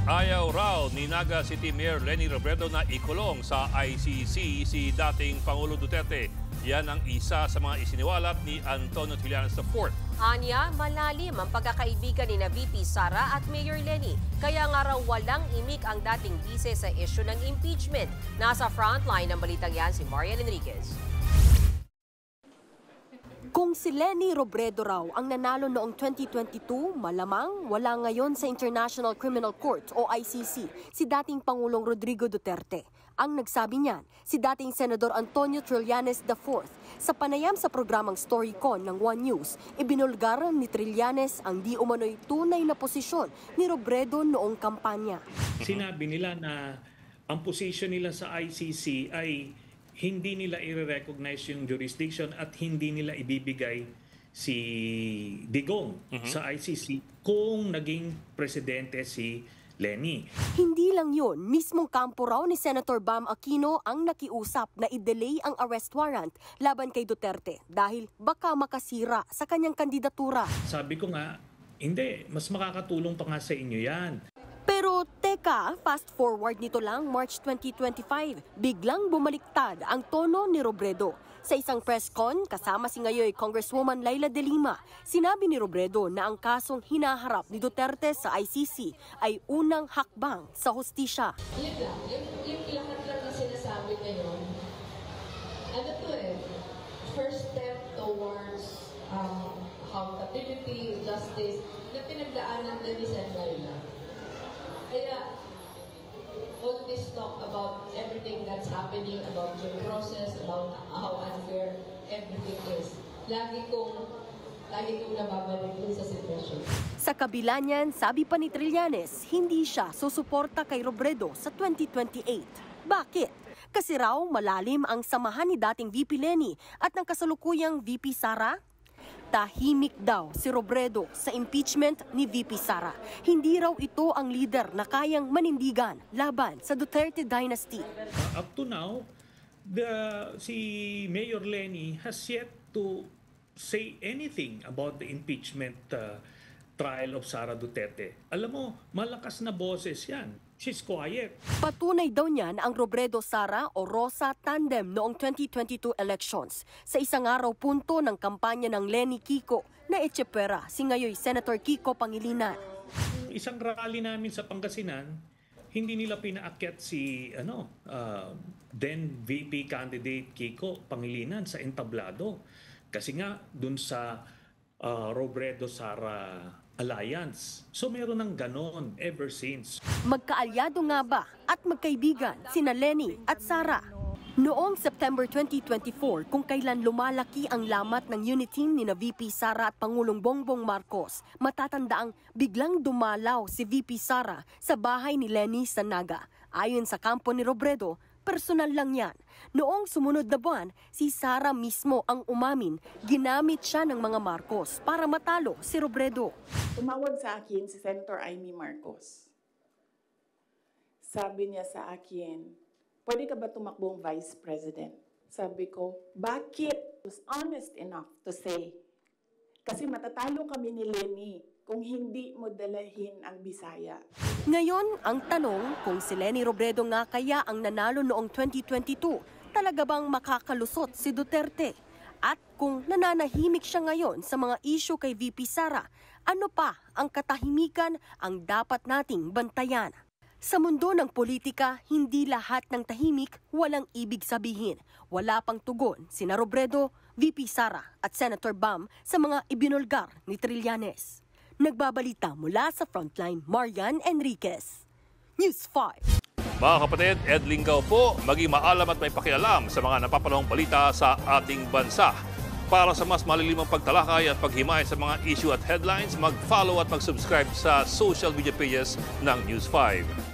Ayaw raw ni Naga City Mayor Leni Robredo na ikulong sa ICC si dating Pangulo Duterte. Yan ang isa sa mga isiniwalat ni Antonio Trillanes IV. Anya, malalim ang pagkakaibigan ni na VP Sara at Mayor Leni. Kaya nga raw walang imik ang dating bise sa issue ng impeachment. Nasa frontline ng balitang yan si Marian Enriquez. Kung si Leni Robredo raw ang nanalo noong 2022, malamang wala ngayon sa International Criminal Court o ICC si dating Pangulong Rodrigo Duterte. Ang nagsabi niyan, si dating Senador Antonio Trillanes IV. Sa panayam sa programang Storycon ng One News, ibinulgar ni Trillanes ang di umano'y tunay na posisyon ni Robredo noong kampanya. Sinabi nila na ang posisyon nila sa ICC ay hindi nila i-recognize yung jurisdiction at hindi nila ibibigay si Digong sa ICC kung naging presidente si Leni. Hindi lang yun, mismong kampo raw ni Senator Bam Aquino ang nakiusap na i-delay ang arrest warrant laban kay Duterte dahil baka makasira sa kanyang kandidatura. Sabi ko nga, hindi, mas makakatulong pa nga sa inyo yan. Pero teka, fast forward nito lang March 2025, biglang bumaliktad ang tono ni Robredo. Sa isang press con, kasama si ngayon Congresswoman Laila De Lima, sinabi ni Robredo na ang kasong hinaharap ni Duterte sa ICC ay unang hakbang sa hustisya. Yung lahat lang na sinasabi ngayon, ano to first step towards accountability, justice, na pinagdaanan na ni Sen. Laila. Kaya, all this talk about everything that's happening, about your process, about how unfair everything is, lagi kong nababalik dun sa sitwasyon. Sa kabila niyan, sabi pa ni Trillanes, hindi siya susuporta kay Robredo sa 2028. Bakit? Kasi raw malalim ang samahan ni dating VP Leni at ng kasalukuyang VP Sara. Tahimik daw si Robredo sa impeachment ni VP Sara. Hindi raw ito ang leader na kayang manindigan laban sa Duterte dynasty. Up to now, si Mayor Leni has yet to say anything about the impeachment trial of Sara Duterte. Alam mo, malakas na boses yan. She's quiet. Patunay daw niyan ang Robredo-Sara o Rosa tandem noong 2022 elections. Sa isang araw punto ng kampanya ng Leni Kiko na Echepera, si ngayon Senator Kiko Pangilinan. Isang rally namin sa Pangasinan, hindi nila pinaakyat si then VP candidate Kiko Pangilinan sa entablado. Kasi nga dun sa Robredo-Sara alliance. So meron ng ganon ever since. Magkaalyado nga ba at magkaibigan sina Leni at Sara? Noong September 2024, kung kailan lumalaki ang lamat ng unit team ni na VP Sara at Pangulong Bongbong Marcos, matatandaang biglang dumalaw si VP Sara sa bahay ni Leni sa Naga. Ayon sa kampo ni Robredo, personal lang yan. Noong sumunod na buwan, si Sara mismo ang umamin, ginamit siya ng mga Marcos para matalo si Robredo. Tumawag sa akin si Senator Amy Marcos. Sabi niya sa akin, pwede ka ba tumakbong Vice President? Sabi ko, bakit? I was honest enough to say, kasi matatalo kami ni Leni kung hindi mo dalahin ang Bisaya. Ngayon, ang tanong kung si Leni Robredo nga kaya ang nanalo noong 2022, talaga bang makakalusot si Duterte? At kung nananahimik siya ngayon sa mga issue kay VP Sara, ano pa ang katahimikan ang dapat nating bantayan? Sa mundo ng politika, hindi lahat ng tahimik walang ibig sabihin. Wala pang tugon sina Robredo, VP Sara at Senator Bam sa mga ibinulgar ni Trillanes. Nagbabalita mula sa Frontline, Marian Enriquez. News 5. Mga kapatid, Ed Lingaw po, maging maalam at may pakialam sa mga napapanahong balita sa ating bansa. Para sa mas malilimang pagtalakay at paghimay sa mga issue at headlines, mag-follow at mag-subscribe sa social media pages ng News 5.